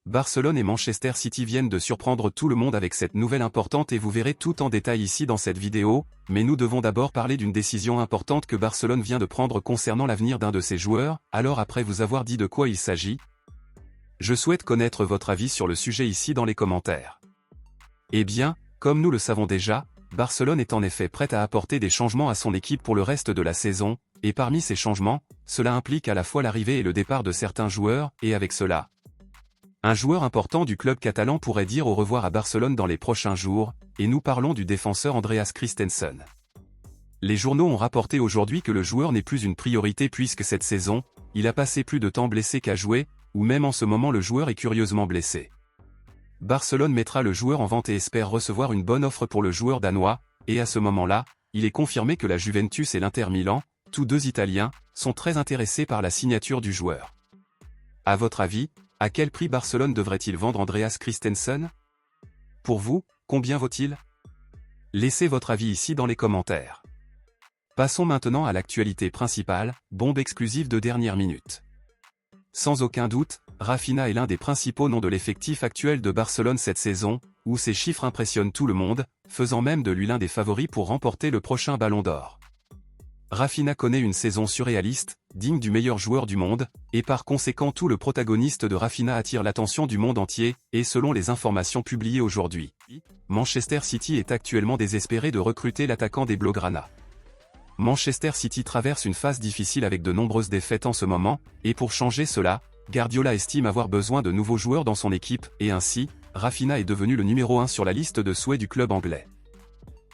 Barcelone et Manchester City viennent de surprendre tout le monde avec cette nouvelle importante et vous verrez tout en détail ici dans cette vidéo, mais nous devons d'abord parler d'une décision importante que Barcelone vient de prendre concernant l'avenir d'un de ses joueurs. Alors après vous avoir dit de quoi il s'agit, je souhaite connaître votre avis sur le sujet ici dans les commentaires. Eh bien, comme nous le savons déjà, Barcelone est en effet prête à apporter des changements à son équipe pour le reste de la saison, et parmi ces changements, cela implique à la fois l'arrivée et le départ de certains joueurs, et avec cela, un joueur important du club catalan pourrait dire au revoir à Barcelone dans les prochains jours, et nous parlons du défenseur Andreas Christensen. Les journaux ont rapporté aujourd'hui que le joueur n'est plus une priorité puisque cette saison, il a passé plus de temps blessé qu'à jouer, ou même en ce moment le joueur est curieusement blessé. Barcelone mettra le joueur en vente et espère recevoir une bonne offre pour le joueur danois, et à ce moment-là, il est confirmé que la Juventus et l'Inter Milan, tous deux Italiens, sont très intéressés par la signature du joueur. À votre avis, à quel prix Barcelone devrait-il vendre Andreas Christensen? Pour vous, combien vaut-il? Laissez votre avis ici dans les commentaires. Passons maintenant à l'actualité principale, bombe exclusive de dernière minute. Sans aucun doute, Raphinha est l'un des principaux noms de l'effectif actuel de Barcelone cette saison, où ses chiffres impressionnent tout le monde, faisant même de lui l'un des favoris pour remporter le prochain Ballon d'Or. Raphinha connaît une saison surréaliste, digne du meilleur joueur du monde, et par conséquent tout le protagoniste de Raphinha attire l'attention du monde entier, et selon les informations publiées aujourd'hui, Manchester City est actuellement désespéré de recruter l'attaquant des Blaugrana. Manchester City traverse une phase difficile avec de nombreuses défaites en ce moment, et pour changer cela, Guardiola estime avoir besoin de nouveaux joueurs dans son équipe, et ainsi, Raphinha est devenu le numéro 1 sur la liste de souhaits du club anglais.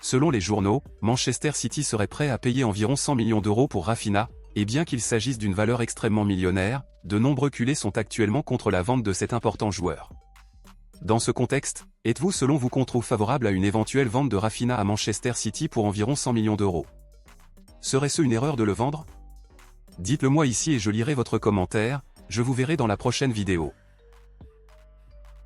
Selon les journaux, Manchester City serait prêt à payer environ 100 millions d'euros pour Raphinha, et bien qu'il s'agisse d'une valeur extrêmement millionnaire, de nombreux culés sont actuellement contre la vente de cet important joueur. Dans ce contexte, êtes-vous selon vous favorable à une éventuelle vente de Raphinha à Manchester City pour environ 100 millions d'euros? Serait-ce une erreur de le vendre? Dites-le moi ici et je lirai votre commentaire, je vous verrai dans la prochaine vidéo.